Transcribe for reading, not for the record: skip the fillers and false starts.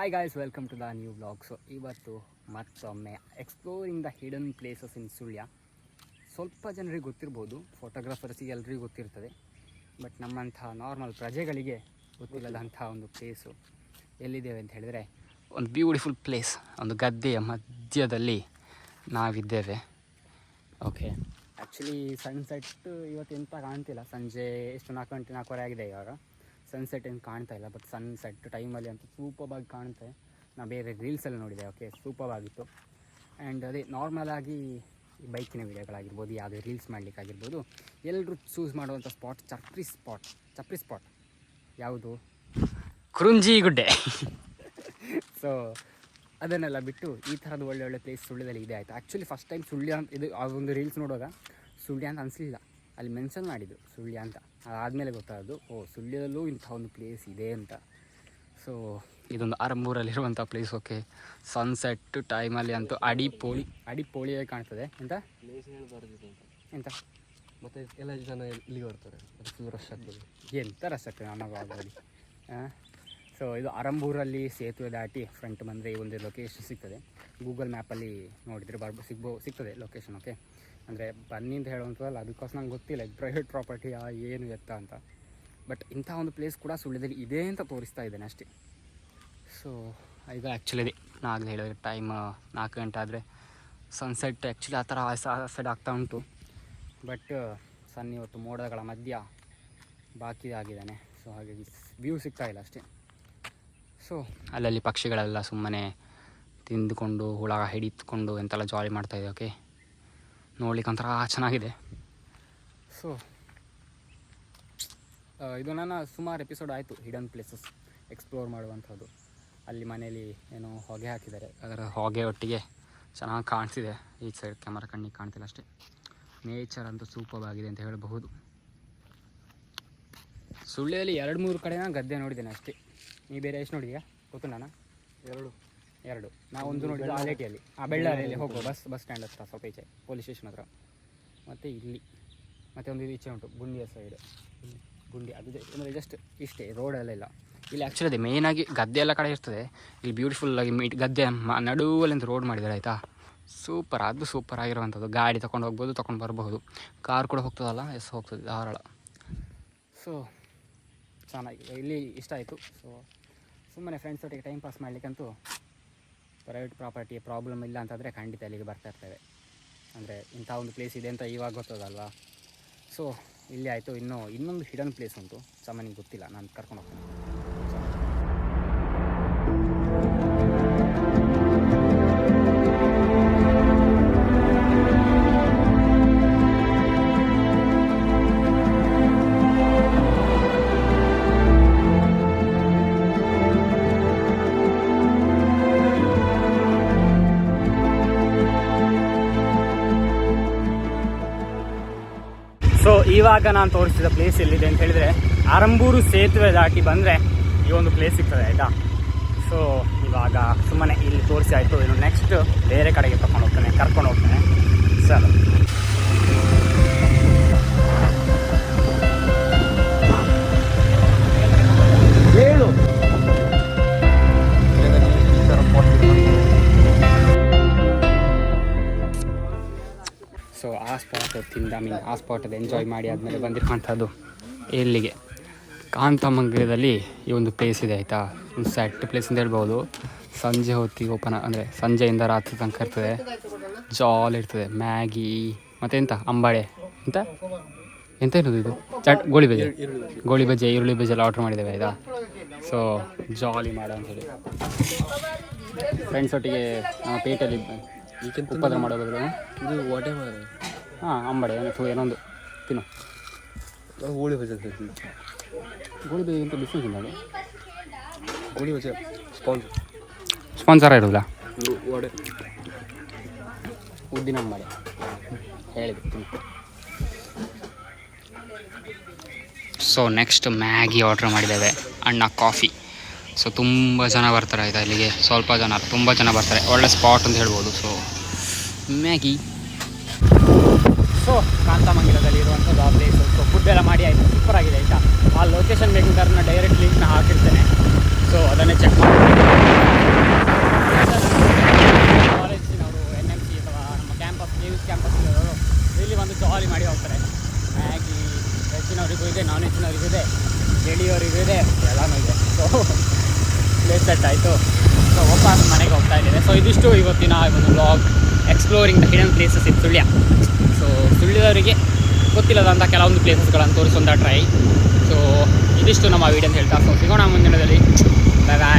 Hi guys, welcome to the new blog. So ಇವತ್ತು ಮತ್ತೊಮ್ಮೆ exploring the hidden places in Sullia. ಸ್ವಲ್ಪ ಜನರಿಗೆ ಗೊತ್ತಿರ್ಬೋದು, ಫೋಟೋಗ್ರಾಫರ್ಸಿಗೆ ಎಲ್ರಿಗೂ ಗೊತ್ತಿರ್ತದೆ. ಬಟ್ ನಮ್ಮಂಥ ನಾರ್ಮಲ್ ಪ್ರಜೆಗಳಿಗೆ ಗೊತ್ತಿಲ್ಲದಂಥ ಒಂದು ಪ್ಲೇಸು ಎಲ್ಲಿದ್ದೇವೆ ಅಂತ ಹೇಳಿದರೆ, ಒಂದು ಬ್ಯೂಟಿಫುಲ್ ಪ್ಲೇಸ್, ಒಂದು ಗದ್ದೆಯ ಮಧ್ಯದಲ್ಲಿ ನಾವಿದ್ದೇವೆ. ಓಕೆ, ಆ್ಯಕ್ಚುಲಿ ಸನ್ಸೆಟ್ ಇವತ್ತು ಎಂತ ಕಾಣ್ತಿಲ್ಲ. ಸಂಜೆ ಎಷ್ಟು 4:04 ಆಗಿದೆ ಇವಾಗ. ಸನ್ಸೆಟ್ ಏನು ಕಾಣ್ತಾ ಇಲ್ಲ, ಬಟ್ ಸನ್ಸೆಟ್ ಟೈಮಲ್ಲಿ ಅಂತೂ ಸೂಪರ್ಬಾಗಿ ಕಾಣುತ್ತೆ. ನಾನು ಬೇರೆ ರೀಲ್ಸಲ್ಲಿ ನೋಡಿದೆ. ಓಕೆ, ಸೂಪರ್ವಾಗಿತ್ತು. ಆ್ಯಂಡ್ ಅದೇ ನಾರ್ಮಲಾಗಿ ಈ ಬೈಕಿನ ವೀಡಿಯೋಗಳಾಗಿರ್ಬೋದು, ಯಾವುದೇ ರೀಲ್ಸ್ ಮಾಡಲಿಕ್ಕಾಗಿರ್ಬೋದು, ಎಲ್ಲರೂ ಚೂಸ್ ಮಾಡುವಂಥ ಸ್ಪಾಟ್ ಚಪ್ರಿ ಸ್ಪಾಟ್ ಯಾವುದು? ಕುರುಂಜಿ ಗುಡ್ಡೆ. ಸೊ ಅದನ್ನೆಲ್ಲ ಬಿಟ್ಟು ಈ ಥರದ ಒಳ್ಳೊಳ್ಳೆ ಪ್ಲೇಸ್ ಸುಳ್ಯದಲ್ಲಿ ಇದೆ. ಆಯಿತು, ಆ್ಯಕ್ಚುಲಿ ಫಸ್ಟ್ ಟೈಮ್ ಸುಳ್ಯ ಅಂತ ಇದು ಆ ಒಂದು ರೀಲ್ಸ್ ನೋಡುವಾಗ ಸುಳ್ಯ ಅಂತ ಅನಿಸಲಿಲ್ಲ. ಅಲ್ಲಿ ಮೆನ್ಷನ್ ಮಾಡಿದ್ದು ಸುಳ್ಯ ಅಂತ. ಅದಾದಮೇಲೆ ಗೊತ್ತಾಗೋದು, ಸುಳ್ಯದಲ್ಲೂ ಇಂಥ ಒಂದು ಪ್ಲೇಸ್ ಇದೆ ಅಂತ. ಸೊ ಇದೊಂದು ಆರಂಭೂರಲ್ಲಿರುವಂಥ ಪ್ಲೇಸ್. ಓಕೆ, ಸನ್ಸೆಟ್ ಟೈಮಲ್ಲಿ ಅಂತೂ ಅಡಿಪೋಳಿಯಾಗಿ ಕಾಣ್ತದೆ. ಎಂತ ಮತ್ತು ಎಲ್ಲ ಜನ ಇಲ್ಲಿ ಬರ್ತಾರೆ, ಅದು ರಶ್ ಆಗ್ತದೆ. ಎಂತ ರಶ್ ಆಗ್ತದೆ ನಮಗಾಗಿ. ಸೊ ಇದು ಆರಂಭೂರಲ್ಲಿ ಸೇತುವೆ ದಾಟಿ ಫ್ರಂಟ್ ಬಂದರೆ ಈ ಒಂದು ಲೊಕೇಶನ್ ಸಿಗ್ತದೆ. ಗೂಗಲ್ ಮ್ಯಾಪಲ್ಲಿ ನೋಡಿದರೆ ಸಿಗ್ತದೆ ಲೊಕೇಶನ್. ಓಕೆ, ಅಂದರೆ ಬನ್ನಿ ಅಂತ ಹೇಳುವಂಥದ್ದಲ್ಲ, ಬಿಕಾಸ್ ನಂಗೆ ಗೊತ್ತಿಲ್ಲ ಇದು ಪ್ರೈವೇಟ್ ಪ್ರಾಪರ್ಟಿಯಾ ಏನು ಎತ್ತ ಅಂತ. ಬಟ್ ಇಂಥ ಒಂದು ಪ್ಲೇಸ್ ಕೂಡ ಸುಳ್ಯದಲ್ಲಿ ಇದೆ ಅಂತ ತೋರಿಸ್ತಾ ಇದ್ದೇನೆ ಅಷ್ಟೇ. ಸೊ ಈಗ ಆ್ಯಕ್ಚುಲಿ ಇದೆ, ನಾನು ಹೇಳಿದ್ರೆ ಟೈಮ್ 4 ಗಂಟೆ ಆದರೆ ಸನ್ಸೆಟ್ ಆ್ಯಕ್ಚುಲಿ ಆ ಥರ ಸೈಡ್ ಆಗ್ತಾ ಉಂಟು. ಬಟ್ ಸನ್ ಇವತ್ತು ಮೋಡಗಳ ಮಧ್ಯ ಬಾಕಿ ಆಗಿದ್ದಾನೆ. ಸೊ ಹಾಗಾಗಿ ವ್ಯೂ ಸಿಗ್ತಾ ಇಲ್ಲ ಅಷ್ಟೇ. ಸೊ ಅಲ್ಲಲ್ಲಿ ಪಕ್ಷಿಗಳೆಲ್ಲ ಸುಮ್ಮನೆ ತಿಂದುಕೊಂಡು ಹುಳ ಹಿಡಿದುಕೊಂಡು ಎಂತೆಲ್ಲ ಜಾಲಿ ಮಾಡ್ತಾಯಿದೆ. ಓಕೆ, ನೋಡ್ಲಿಕ್ಕೆ ಒಂಥರ ಚೆನ್ನಾಗಿದೆ. ಸೊ ಇದು ನನ್ನ ಸುಮಾರು ಎಪಿಸೋಡ್ ಆಯಿತು ಹಿಡನ್ ಪ್ಲೇಸಸ್ ಎಕ್ಸ್ಪ್ಲೋರ್ ಮಾಡುವಂಥದ್ದು. ಅಲ್ಲಿ ಮನೇಲಿ ಏನೋ ಹೊಗೆ ಹಾಕಿದ್ದಾರೆ, ಅದರ ಹೊಗೆ ಒಟ್ಟಿಗೆ ಚೆನ್ನಾಗಿ ಕಾಣ್ತಿದೆ. ಈ ಸೈಡ್ ಕ್ಯಾಮರಾ ಕಣ್ಣಿಗೆ ಕಾಣ್ತಿಲ್ಲ ಅಷ್ಟೇ. ನೇಚರ್ ಅಂತೂ ಸೂಪರ್ ಆಗಿದೆ ಅಂತ ಹೇಳಬಹುದು. ಸುಳ್ಯದಲ್ಲಿ 2-3 ಕಡೆ ನಾನು ಗದ್ದೆ ನೋಡಿದ್ದೇನೆ ಅಷ್ಟೇ. ನೀವು ಬೇರೆ ಎಷ್ಟು ನೋಡಿದ್ಯಾ ಗೊತ್ತು? ನಾನು ಎರಡು ನಾವು ಒಂದು ನೋಡಿದ್ದು ಆಲೇಟಿಯಲ್ಲಿ, ಬೆಳ್ಳಾರಿಯಲ್ಲಿ ಹೋಗುವ ಬಸ್ ಸ್ಟ್ಯಾಂಡ್ ಹತ್ರ, ಸ್ವಲ್ಪ ಈಚೆ ಪೊಲೀಸ್ ಸ್ಟೇಷನ್ ಹತ್ರ. ಮತ್ತು ಇಲ್ಲಿ ಮತ್ತು ಒಂದು ಈಚೆ ಉಂಟು ಗುಂಡಿಯ ಸೈಡ್. ಗುಂಡಿ ಅದು ಅಂದರೆ ಜಸ್ಟ್ ಇಷ್ಟೇ, ರೋಡಲ್ಲೆಲ್ಲ. ಇಲ್ಲಿ ಆ್ಯಕ್ಚುಲಿ ಅದೇ ಮೇಯ್ನಾಗಿ ಗದ್ದೆ ಎಲ್ಲ ಕಡೆ ಇರ್ತದೆ. ಇಲ್ಲಿ ಬ್ಯೂಟಿಫುಲ್ಲಾಗಿ ಗದ್ದೆ ನಡುವಲ್ಲಿಂದ ರೋಡ್ ಮಾಡಿದ್ದಾರೆ. ಆಯಿತಾ, ಸೂಪರ್ ಆಗಿರುವಂಥದ್ದು. ಗಾಡಿ ತೊಗೊಂಡು ಹೋಗ್ಬೋದು, ತೊಗೊಂಡು ಬರಬಹುದು. ಕಾರ್ ಕೂಡ ಹೋಗ್ತದಲ್ಲ, ಹೋಗ್ತದೆ ಧಾರಾಳ. ಸೊ ಚೆನ್ನಾಗಿದೆ, ಇಲ್ಲಿ ಇಷ್ಟ ಆಯಿತು. ಸೊ ಸುಮ್ಮನೆ ಫ್ರೆಂಡ್ಸ್ ಒಟ್ಟಿಗೆ ಟೈಮ್ ಪಾಸ್ ಮಾಡಲಿಕ್ಕಂತೂ ಪ್ರೈವೇಟ್ ಪ್ರಾಪರ್ಟಿ ಪ್ರಾಬ್ಲಮ್ ಇಲ್ಲ ಅಂತಂದರೆ ಖಂಡಿತ ಅಲ್ಲಿಗೆ ಬರ್ತಾ ಇರ್ತೇವೆ. ಅಂದರೆ ಇಂಥ ಒಂದು ಪ್ಲೇಸ್ ಇದೆ ಅಂತ ಇವಾಗ ಗೊತ್ತದಲ್ವಾ. ಸೊ ಇಲ್ಲಿ ಆಯಿತು. ಇನ್ನೊಂದು ಹಿಡನ್ ಪ್ಲೇಸ್ ಉಂಟು, ಸಾಮಾನ್ಯ ಗೊತ್ತಿಲ್ಲ, ನಾನು ಕರ್ಕೊಂಡು ಹೋಗ್ತೇನೆ. ಸೊ ಇವಾಗ ನಾನು ತೋರಿಸಿದ ಪ್ಲೇಸ್ ಎಲ್ಲಿದೆ ಅಂತ ಹೇಳಿದರೆ, ಆರಂಭೂರು ಸೇತುವೆ ದಾಟಿ ಬಂದರೆ ಈ ಒಂದು ಪ್ಲೇಸ್ ಸಿಗ್ತದೆ. ಆಯಿತಾ, ಸೊ ಇವಾಗ ಸುಮ್ಮನೆ ಇಲ್ಲಿ ತೋರಿಸಿ ಆಯಿತು. ಇನ್ನು ನೆಕ್ಸ್ಟ್ ಬೇರೆ ಕಡೆಗೆ ಕರ್ಕೊಂಡು ಹೋಗ್ತೇನೆ. ಸರ್ ಹೇಳು. ಸೊ ಆ ಸ್ಪಾಟ್ ಆ ಸ್ಪಾಟಲ್ಲಿ ಎಂಜಾಯ್ ಮಾಡಿ ಆದಮೇಲೆ ಬಂದಿರುವಂಥದ್ದು ಇಲ್ಲಿಗೆ ಕಾಂತಮಂಗಲದಲ್ಲಿ ಈ ಒಂದು ಪ್ಲೇಸ್ ಇದೆ. ಆಯಿತಾ, ಒಂದು ಸೆಟ್ ಪ್ಲೇಸ್ ಅಂತ ಹೇಳ್ಬೋದು. ಸಂಜೆ ಹೊತ್ತಿಗೆ ಓಪನ್, ಅಂದರೆ ಸಂಜೆಯಿಂದ ರಾತ್ರಿ ತನಕ ಇರ್ತದೆ. ಜಾಲಿ ಇರ್ತದೆ. ಮ್ಯಾಗಿ ಮತ್ತು ಎಂತ ಅಂಬಾಳೆ ಎಂತ ಇರೋದು ಇದು ಗೋಳಿ ಬಜೆ ಈರುಳ್ಳಿ ಬಜೆ ಎಲ್ಲ ಆರ್ಡ್ರ್ ಮಾಡಿದ್ದೇವೆ. ಆಯಿತಾ, ಸೊ ಜಾಲಿ ಮಾಡೋ ಅಂಥೇಳಿ ಫ್ರೆಂಡ್ಸ್ ಒಟ್ಟಿಗೆ ನಮ್ಮ ಪೇಟೆಯಲ್ಲಿ ಉಪದ್ರ ಮಾಡೋ ಬದಲು ಇದು ವಾಟೆ ಮಾರ. ಹಾಂ, ಅಂಬಡೆ ಏನೊಂದು ತಿನ್ನು. ಗೋಳಿ ಬಜೆ ಅಂತ ಬಿಸ್ನೆಸ್ ಇಲ್ಲ ಅದು. ಗೋಳಿ ಬಜೆ ಸ್ಪಾನ್ಸರ್ ಇರೋಲ್ಲ. ವಡೆ ಉದ್ದಿನ ಅಂಬಡೆ ಹೇಳಿದೆ ತಿನ್ನು. ಸೊ ನೆಕ್ಸ್ಟ್ ಮ್ಯಾಗಿ ಆರ್ಡ್ರ್ ಮಾಡಿದ್ದೇವೆ, ಅಣ್ಣ ಕಾಫಿ. ಸೊ ತುಂಬ ಜನ ಬರ್ತಾರೆ. ಆಯಿತಾ, ಇಲ್ಲಿಗೆ ಸ್ವಲ್ಪ ಜನ ತುಂಬ ಜನ ಬರ್ತಾರೆ. ಒಳ್ಳೆ ಸ್ಪಾಟ್ ಅಂತ ಹೇಳ್ಬೋದು. So Maggi. ಸೊ ಕಾಂತಮಂಗಲದಲ್ಲಿ ಇರುವಂಥದ್ದು ಆ ಪ್ಲೇಸು. ಸೊ ಫುಡ್ ಎಲ್ಲ ಮಾಡಿ ಆಯಿತು, ಸೂಪರಾಗಿದೆ. ಆಯಿತಾ, ಆ ಲೊಕೇಶನ್ ಬೇಕಾದ್ರೆ ಡೈರೆಕ್ಟ್ ಲಿಂಕ್ನ ಹಾಕಿರ್ತೇನೆ. ಸೊ ಅದನ್ನೇ ಚೆಕ್ ಮಾಡಿ. ಜಾಲಿ ಮಾಡಿ ಹೋಗ್ತಾರೆ. ಮ್ಯಾಗಿ ವೆಜ್ಜಿನವರಿಗೂ ಇದೆ, ನಾನ್ ವೆಜ್ಜಿನವರಿಗೂ ಇದೆ, ಗೆಳೆಯವರಿಗೂ ಇದೆ, ಎಲ್ಲನೂ ಇದೆ. ಸೊ ಪ್ಲೇಸ್ ಸೆಟ್ ಆಯಿತು. ಸೊ ವಾಪಸ್ ಮನೆಗೆ ಹೋಗ್ತಾ ಇದ್ದೇವೆ. ಸೊ ಇದಿಷ್ಟು ಇವತ್ತಿನ ಒಂದು vlog exploring the hidden places in Sullia. So ಸುಳ್ಯದವರಿಗೆ ಗೊತ್ತಿಲ್ಲದಂಥ ಕೆಲವೊಂದು ಪ್ಲೇಸಸ್ಗಳನ್ನು ತೋರಿಸುವಂಥ ಟ್ರೈ. ಸೊ ಇದಿಷ್ಟು ನಮ್ಮ ವೀಡಿಯೋ ಅಂತ ಹೇಳ್ತಾ, ಸೊ ಸಿಗೋಣ ಮುಂದಿನದಲ್ಲಿ. ಬಾಯ್ ಬಾಯ್.